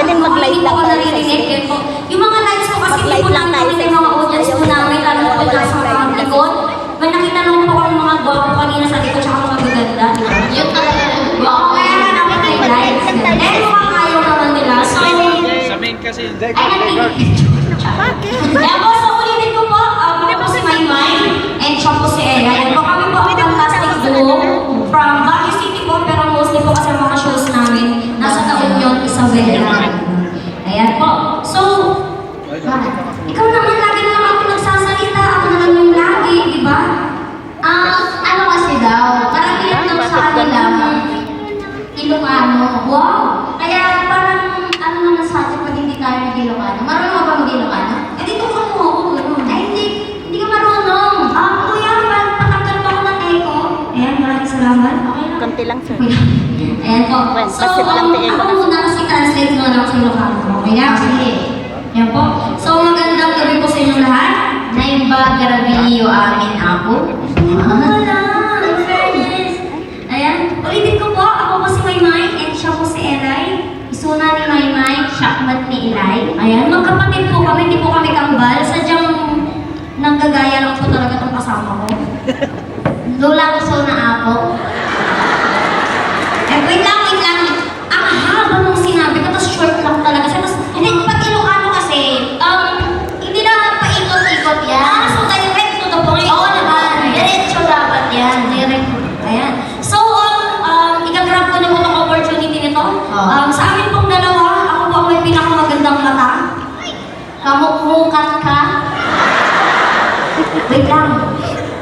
Pwedeng mag-light lang tayo sa naririnig. stage. Yung mga lights ko kasi hindi Mag-light po lang namin tayo kami sa ng mga stage. audience po Ayaw namin, lalo na po mag-light sa mga lang. likod. May nakita naman po kami mga gwapo kanina sa likod tsaka mga gaganda, di ba? Yun talaga. Oo, kaya nga naman may lights. Eh, mukhang ayaw naman nila. So, Sa main kasi. ay, kaya po, so ulitin ko po, ako po si Maymay, and siya po si Ella. Yan po, kami po ang fantastic duo from Baguio City po, pero mostly po kasi mga shows namin nasa La Union, Isabela. Ayan po. So, ikaw naman, lagi na lang ako nagsasalita, ako na lang yung lagi, di ba? Ano kasi daw, karamihan daw sa kanila, Ilocano. Wow! Kaya parang, ano naman sa atin pag hindi tayo mag-Ilocano? Marunong ka ba mag-Ilocano? Eh, dito ka mo ako, gano'n. Ay, hindi ka marunong. Kuya, patanggal pa ako ng echo. Ayan, maraming salamat. Okay lang. Konti lang, sir. Ayan po. Well, So, pasit lang tayo. ako muna kasi translate naman ako sa Ilocano. Okay na? Sige. Ayan po. So, magandang gabi po sa inyong lahat. Naimba, garabiyo, amin, ako. Wala. In fairness. Ayan. Ulitin ko po. Ako po si Maymay and siya po si Elay. Isuna ni Maymay, Shakmat ni Elay. Ayan. Magkapatid po kami. Hindi po kami kambal. Sadyang nanggagaya lang po talaga itong kasama ko. Lula ko na ako. Eh, wait lang, wait lang. Ang haba nung sinabi ko, tapos short lang talaga siya. Tapos, hindi, pag Ilocano kasi, hindi na paikot-ikot yan. So, direct to the point. Oo naman, diretso dapat yan. Direct. Ayan. So, ikagrab ko na po itong opportunity nito. Sa amin pong dalawa, ako po ang may pinakamagandang mata. Kamukmukat ka. Wait lang.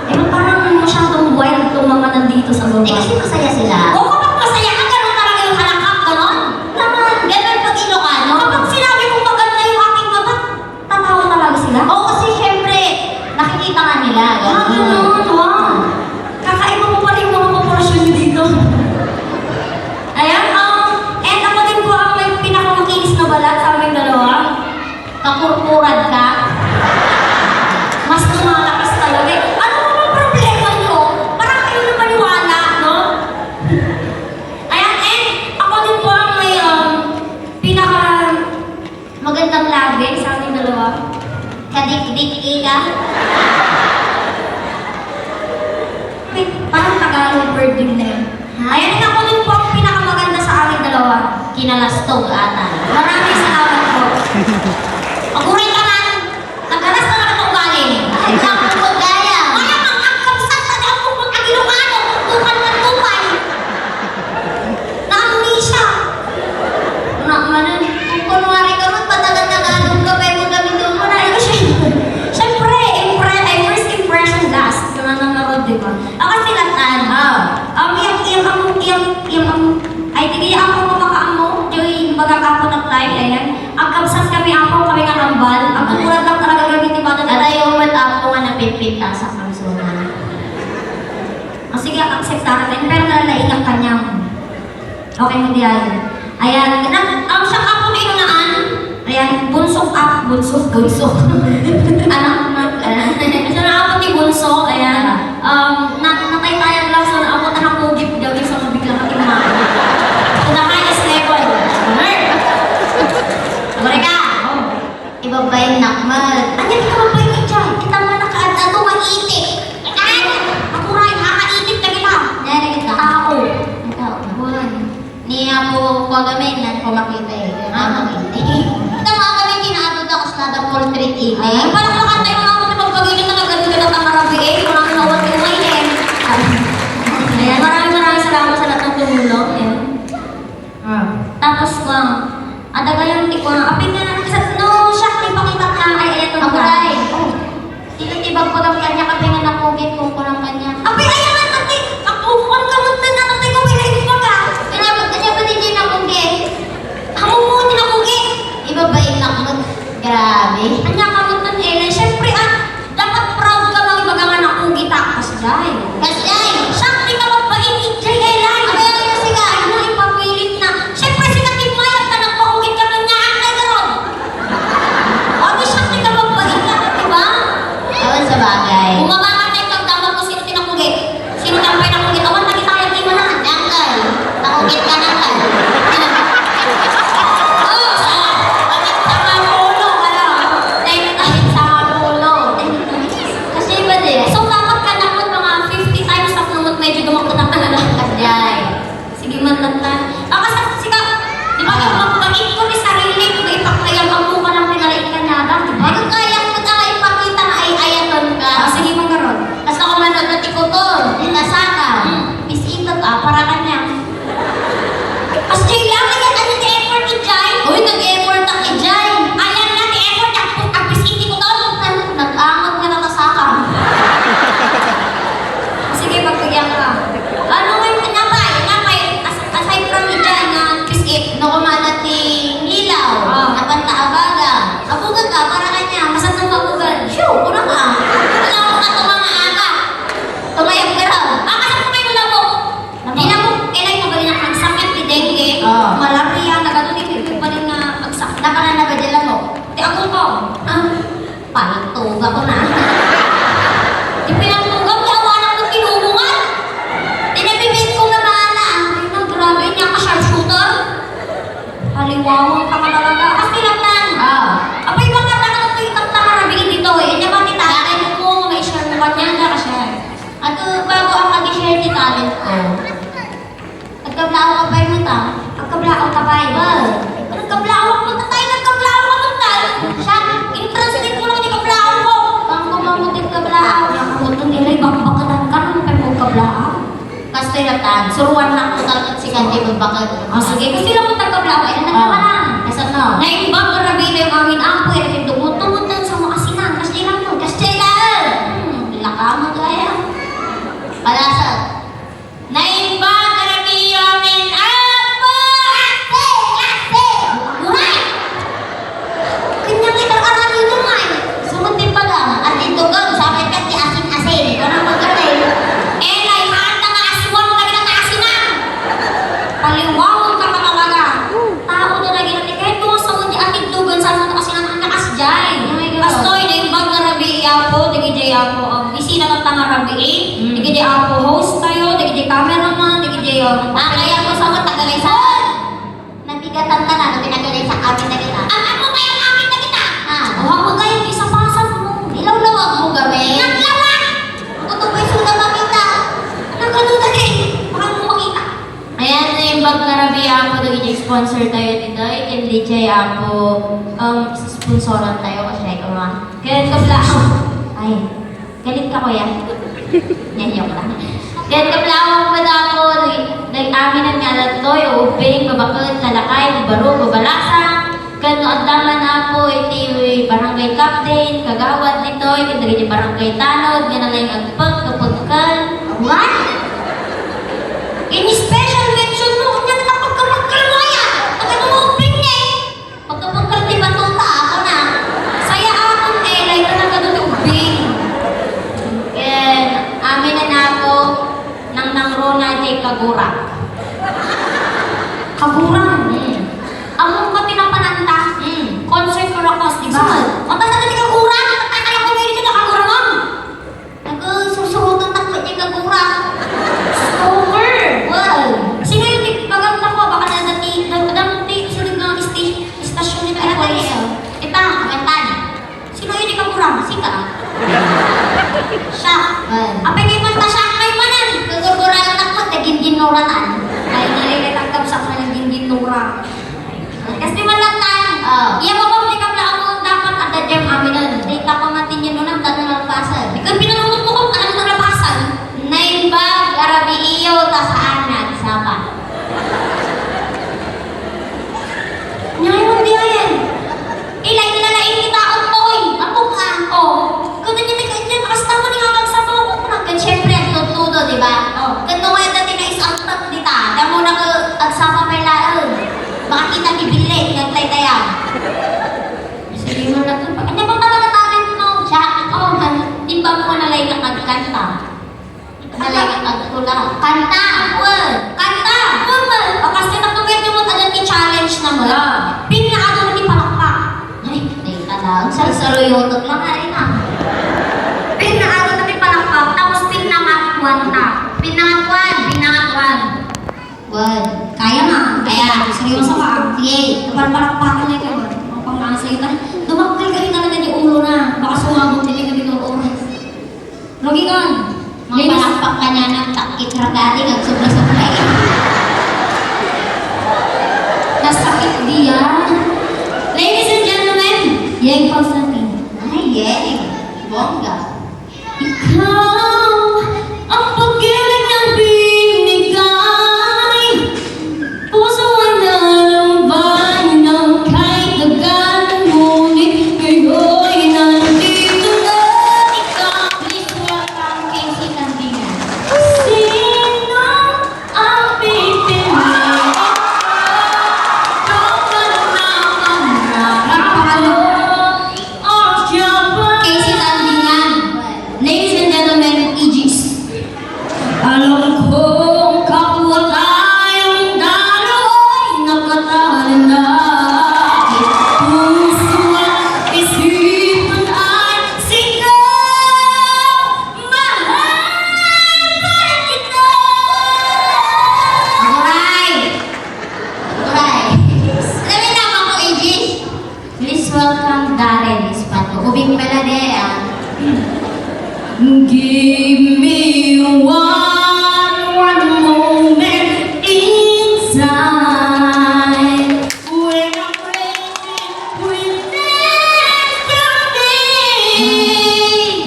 Eh, parang masyadong wild itong mga nandito sa baba. Eh kasi masaya sila. Oo, kapag masaya ka, ganun talaga yung halakap, ganon. Naman, ganun pag Ilocano. Kapag sinabi kong maganda yung aking mata, tatawa talaga sila. Oo, kasi syempre, nakikita nga nila. Ganun, wow. Kakaiba mo pala yung mga proportion nyo dito. Ayan, and ako din po ang may pinakamakinis na balat sa aming dalawa. Kakurkurad ka. Mas lumalakas talaga eh. Ano ba ang problema nyo? Parang kayo na maniwala, no? Ayan, and ako din po ang may pinaka magandang labi sa aming dalawa. Kadik-dik ka. Wait, parang Tagalog word din na yun. Ayan, and ako din po ang pinakamaganda sa aming dalawa. Kinalastog ata. Maraming salamat po. Magurin ka man! Nagkaras na lang itong galing. Ay, nakakot gaya. Wala mang ang kapsat na daw kung mag-Ilocano, tupan ng tupan. Na-amnesia. Kung kunwari ka magpatagal-tagalog ka, pwede mo gamitin mo na. Siyempre, first impression last. Ito na nanonood, di ba? Ako silatan. Ay, tigil ako kumakaamo. Yung bagang ako na tayo, ayan. Ang kapsat kami ako, kami nga hambal. Ang kukulat lang talaga gamitin ba Kada yung mata ko nga napipita sa kamsuna. sige, accept sa akin, pero nalalain ang kanyang. Okay mo diyan. Ayan, ang siya ako na inunaan. Ayan, bunsok. Anak na. Siya na ako ni Bunso. Ayan. Natay-tayang lang sa ako na nakugip daw yung sa mabiglang katimang. So, the highest level. Mereka. Iba ba yung nakmal? Anyan ka mabayin dyan. Kita mo nakaadda to, mag-itik. Ako rin, nakaitik na kita. Nari kita. Tao. Ikaw, buwan. Niya po kagamin na ko makita eh. Ito mga kami kinaabot ako sa nada portrait Ay, ini. palakpakan tayo mga mga pagpagiging na nagaganda ng kamarabi eh. Maraming nawat yung may eh. Ayan, maraming salamat sa lahat ng tumulong. Ayan. Tapos ko, adaga yung tiko na, apin nga na, no, siya, di pakita ka, ay, eto Ako ka. dahil. Tinitibag ko ng kanya kasi nga nakugit ko ko ng kanya. Apin, ayan nga, tate, ako, ang kamuntan na, tate ko, pinaibig pa ka. Pinabot ka niya ba din yung nakugit? Ako mo, tinakugi. Iba ba yung nakmag? Grabe. Anya kamuntan, eh, syempre, dapat proud ka mga ibaga nga nakugi ta, kasjay. Kasi Siya, di ka magpainit, jay, Eli. Ano yan yung siga? Ano, ipapilit na. Siyempre, si Katimay, at nagpahugit ka ng nyaan kay Garon. O, di siya, di ka magpainit, di ba? Awan sa bagay. Bumaba ka na yung pagdaman ko sino tinakugit. Sino tampay nakugit. Awan, nagitayag di mo na. Nangkal. Nakugit ka nangkal. Oh, Pinagtugtog ako na. Ipinagtugam niya, awanan ko tinulungan. Tinabibig ko na maala. Ay na, grabe niya ka sharpshooter. Haliwawang ka talaga. Kasi latan. Apay mga tanong ito yung tagtamarabing dito eh. Hindi ba kita? Kaya mo may share mo kanya na ka-share. At bago ang mag-share ni talent ko, nagkablao ka pa yung ta? Pagkablao ka pa eh. Nagkablao ko ta tayo, nagkablao ka mo ta. Siya, in-translate mo lang yung kablao ko. Pang kumamutin kablao. Nakakutong ilay, bakbakanan ka nung kayo kablao. Kasi latan, suruan na ko talaga si Kanti magbakal. Sige, kasi lang mo tagkablao eh. Ano ka lang? Kasi no? Naimbang karabi na yung aming ampo eh. Nagtungod-tungod na sa mga asinan. Kasi lang mo. Kasi lang! Laka mo kaya. Palasad. Naimbang karabi yamin ampo! Ate! Buhay! Kanya kita arang yun naman. Sumuntin pa lang. At ito gang, sabi ka ti asin-asin. Ikaw na magaling. Elay, handa nga aswang na ginataasinan. Paliwawang ka pa talaga. Tao na lagi natin. Kahit kung sa mga ating dugan sa mga asinan ang nakasjay. Pastoy, naimbang karabi yapo. Digijay yapo. Bisina ng tangarabi eh. Digijay yapo host tayo. Digijay cameraman. Digijay Kaya ko sa mga tagalaysan. Nabigatan ka na, nung pinagaling sa amin na kita. Ang mo ba yung amin na kita? Huwag mo kayo, isa pasan mo. Ilaw-lawag mo kami. Naglawag! Kuto ba yung suda makita? Nagkanutan eh. Baka mo makita. Ayan na yung bag na rabi ako. Nag-sponsor tayo dito. And DJ ako. Sponsoran tayo kasi ikaw nga. Kaya kablao. Ay, galit ka kuya. Yan yung lang. Kaya kablawang pa ako. Nag-amin ang nga lang to. Uping, babakot, lalakay, baro, babalasa. Kano ang daman ako, iti barangay captain, kagawad nito, iti barangay tanod, gana lang ang pagkapagkan. What? In special mention mo, kanya na pagkamagkalmaya. Pagkatungupin niya eh. Pagkapagkan di ba tuta ako na. Saya akong elay ka nagkatutubing. Kaya amin na ako nang nangrona kay Kagura. Kaburang. Among ka pinapananta. Concert for a cause, di ba? Mata na natin kaburang. Natakala ko ngayon ka kaburang. Nagsusurutan takot kay Kagura. Over. Well, Sino yung tipaganda ko? Baka nadati, sunod ng istasyon nito. Ano Ano yun? Ita, kamantan. sino yung kaburang? Sika. Siya. Well, Apay kay manta siya, may manan. Kagura ang takot, naging dinuratan. Ay, nalilatagkap sa kanang ginura. Kasi malatan. Iya Iya mo ba ka mo dapat ada jam aminan. Hindi ka pamatin yun nun ang tanong nalpasan. Ikaw pinanunod mo kung ano nalapasan. Naimbag, arabi iyo, tasaan nagsama. Ngayon mo diyan. Ilay nilalain kita ang toy. Ako nga. Oh, ikaw na niya nagkanyan. Makastama ni hanggang sa mga kukunag. Kan syempre ang tutudo, di ba? Oh. Kan nung ngayon dati na isang tat dita, damo na ka agsama may laon. Baka kita ni Bilet, nagtay-tayan. Sige mo na ito. Ano ba talaga talent mo? Siya, timbang mo nalay ka kagkanta. Nalay ka kagtula. Kanta! Well, Kanta! Woman! O kasi natumedyo mo tagal i-challenge na mo. Pinaado mo ni palakpak. ay, hindi ka lang. Saluyotot lang nga rin ah. Pinaado na ni palakpak. Tapos pinangatwan na. Pinangatwan. Well, Kaya nga. Kaya, seryoso ka. sige. Napalpalakpakan na ikaw. Ang pangasa ito. Dumakal ka rin talaga ni ulo na. Baka sumabot din yung gabi oras. Logikan. Magpalakpak ka niya ng takit ragati kag sobra-sobra. Nasakit diya. Ladies and gentlemen, Yeng Constantine. Ay, yay. Bongga. Ikaw ang pag-ibig ng binigay. Puso ay nalambay ng kahit dagan. Ngunit ngayon'y nandito na ikaw. Please welcome Casey Tandingan. Sino ang pipiliin? Ikaw ba naman ang o siya ba? Casey Tandingan. Ladies and gentlemen, Ubing Peladea. Give me one moment in time when I'm ready with destiny.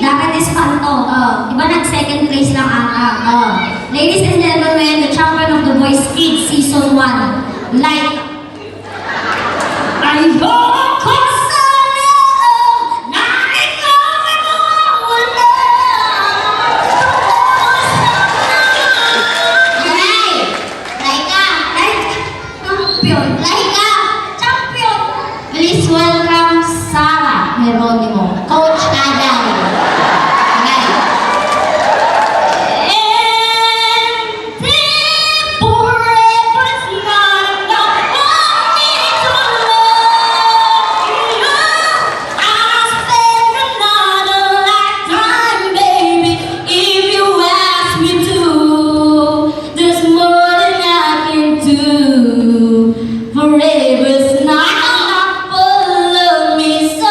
Dapat is fun to. Diba nag-second place lang ata? Ladies and gentlemen, the champion of The Voice Kids Season 1. Like, I hope 'cause I know not enough of our Alright! Laika! Champion! Laika! Champion! Please welcome Sarah Geronimo, Coach Aday. Okay. And if forever's not enough for me to love you, I'll spend another lifetime, baby, if you ask me to. There's more than I can do. Forever's not enough for love me so.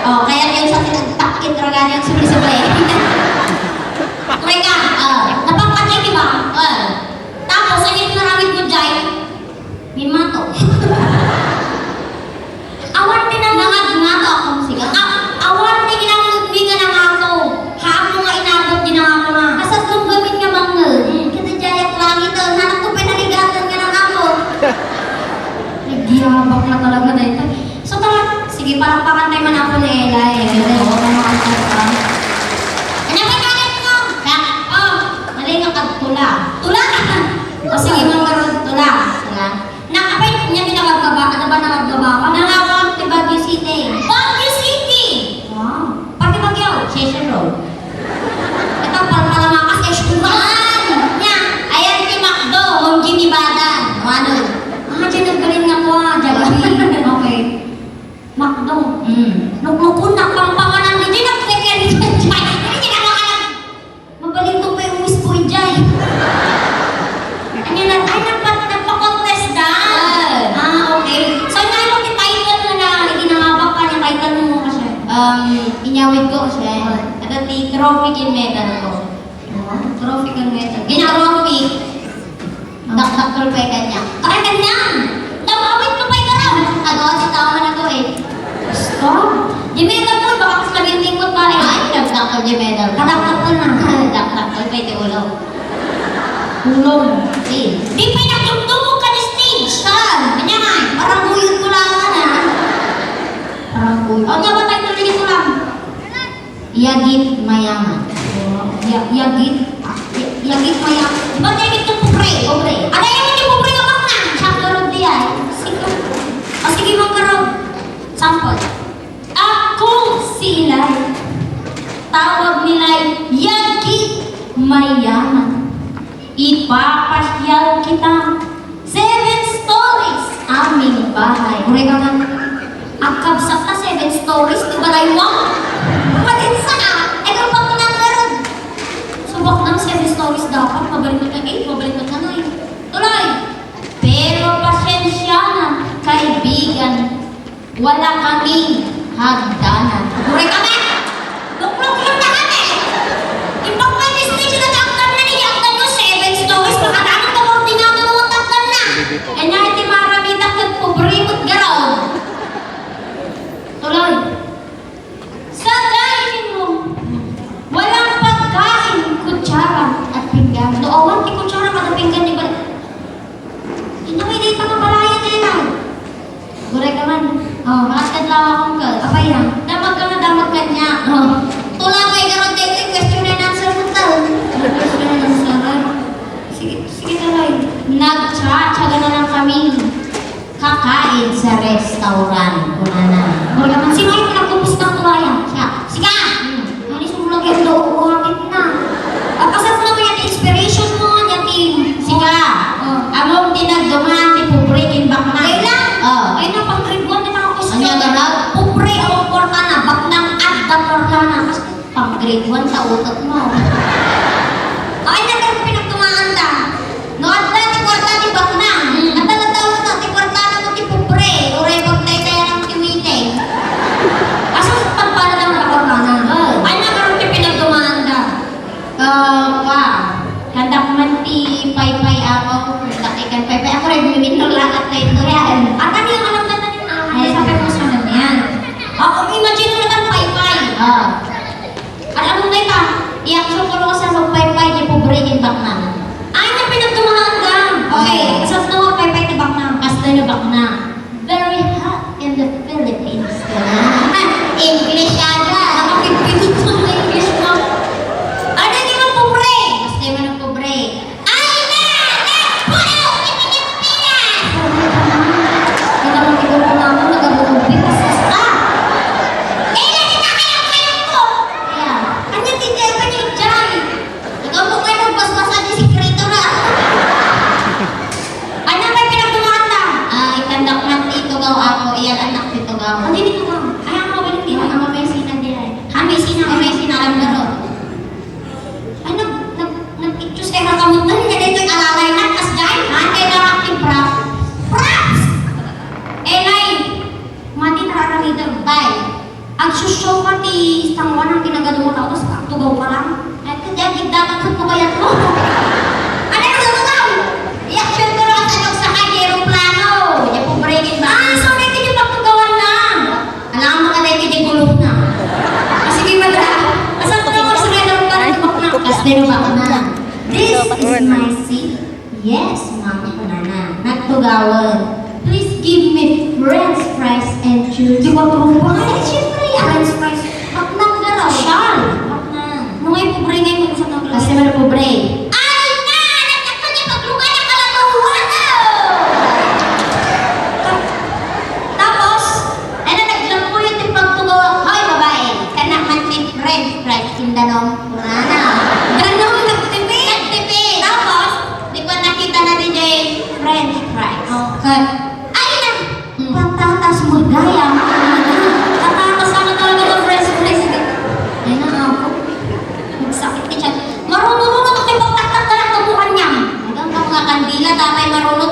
Oh, kaya yung sa tinagtakit ragan yung sumili-sumili. Mereka, napapatay, di ba? Tapos, ang yung naramit mo dyan, mimato. Awan din ang nangat-ngato akong siga. Awan din ginamit nga ng ako. Haam mo nga inabot din ang ako na. Asat kong gamit nga mangal. Kita jayak langit, nanak ko pinarigatan nga ng ako. Nagiyabak na talaga na ito. So tara, sige, parang pakantay man ako ni Ella eh. Oo, makakanta. Napangalan mo! Mali nga kagtula. Tula! O sige, magkaroon tula. Nakapay niya pinakagaba. Ano ba nakagaba ka? Nangawag ni Baguio City. Baguio City! Wow. Pati Baguio. Session Road. Ito, parang malamakas. Eskuran! Nya, ayan si Macdo. Hong Jimmy Badan. Ano? Diyan nagbalin nga ko Jollibee. Okay. Macdo. Nuklukun na pang-panganan. Hindi nag-second dyan. Hindi kinakakalan. Mabalin to pa yung Miss Boy dyan. Ano na? Ay, nagpa-contest dyan. Okay. So, naibang yung title na iginangabak ka niya. Title mo kasi. Inyawid ko kasi. At the trophy and medal ko. Trophy and medal. Ginatrophy. Dakdak pa kanya. Kaya ganyan! Namawit mo pa yung garaw! Ano, sa tao na to eh. Stop! Jimedal ko, baka mas labing ko pa eh. Ay, nagdaktal jimedal. Kadaktal na. Daktal pa ito ulo. Ulong. Eh. Di pa yung nagdugdugog ka ni stage. Saan? Kanya nga. Parang buyod ko lang na. Parang buyod. O, nga ba tayo tuloy ko lang? Yagit mayaman. Yagit mayaman. Ba't yagit yung pobre? Pobre. Ano yung hindi pobre ka bang na? Siyang di ay. Sige magkaroon. Sample. Ako sila. Tawag nila'y Yagit mayaman. Ipapasyal kita. 7 stories. Aming bahay. Ure ka man. Akabsak na 7 stories. Tubalay mo. Patinsa ka. Ikaw pa mo nang meron. Subok ng 7 stories dapat. Mabalikot na 8. Mabalikot na 9. Tuloy. Pero pasensya na, kaibigan. Wala kaming hagdanan. Ure ka man. Luklok yung na kami. Ibang may stage na taktan na niya. Ang tanong 7 stories. Pagkatanon ka mo, tinanong mo taktan na. E nga iti maramita kag pobremot garaw. Tuloy. Sa dining room, walang pagkain, kutsara at pinggan. Doon, ti kutsara kada pinggan ni balik. Inaway di pa ng balayan na yan. Guray ka man. Makatad lang akong ka. Apay na. Damag ka na, damag ka niya. Tula kay karoon dito, question and answer mo tal. Question and answer. Sige tuloy. Nagtsatsaga na lang kami. Kakain sa restaurant. Una na. Guray ka man. Sino yung pinagpupus ng tulaya? Siya. Siga! grade 1 sa utot mo. Ay, nagkaroon pinagtumaan ta. No, at dati kwarta, di ba na? At talataw na, di kwarta na mo, di pobre. Uray, pagtay-taya ng tiwite. Asa pagpala ng nakakwarta na? Ay, nagkaroon pinagtumaan ta. Kandak man ti pay-pay ako. Takikan pay-pay ako, rin bumibintong lakat na ito. At ano yung alam na tayo na? Ay, sabi mo sa naman yan. Ako, imagine mo naman pay-pay. Alam mo na ito, i-action ko lang sa mag-pay-pay, di pobre yung bakna. Ay, na pinagtumahan ka. Okay, sa nawa pay-pay tibak na. Hasta na bakna. Very hot in the Philippines. English aga. Nakakipinit ng English mo. Ano di mo pobre? Hasta mo ng pobre. Ay na! Nagpuno! Pilipinas! Nagkakaroon ko naman, nagkaroon business ka. Lagi na kayo ko! Kaya, Kanya tindihan pa niyo dyan. Ikaw mo kayo magbasbasan yung sikreto na. ano may pinagtumahan na? Ikandak man tito gaw ako. Iyan anak tito gaw. Hindi dito ka. Ay, ang mabalik dito. Ang mga sinan din ay. Kami sinalam na ron. Ay, nag-pictures kayo nakamunta. Hindi na ito yung alalay na. Kas dyan. Kaya narakting prop. Props! Eh, Nay, mati nararamita. Bye. Agsushow ka ti tangwan ang ginagano mo na tapos tugaw ka lang. At kaya dapat mo kaya to. Ano yung tugaw? Reaction ko lang sa sa kanya aeroplano. Hindi po breaking ba? Ah, so hindi ka pagtugawan na. Alam mo ka na hindi gulong na. Ah, sige, madra. Asan ko naman sa ganun pa rin tubak na. Kasi ba ako na? This is my seat. Yes, mama ko na na. Nagtugawan. Please give me french fries and juice. Di ba trupa? Ay, siyempre yan. French fries. Baknang garaw. Shal. Baknang. Nung ay pobre ngayon sa nang Kasi man po break. Ay na! Nagtakto niya paglugan ng kalatuhan na! Tapos, Ano naglang mo yung tipagtugaw? Hoy babae. Kanak man tip French fries. Sindanong. Kurana. ganun nagtipid. Nagtipid. Tapos, Di ba nakita na ni Jay? French fries. cut. Ay na! Patatas mo, gaya mo. Patatas ako talaga ng french fries. Ay na ako. Magsakit ni siya. Marunong mo na makipagtaktak ka lang tubuhan niya. Hanggang ka mga kandila, damay marunong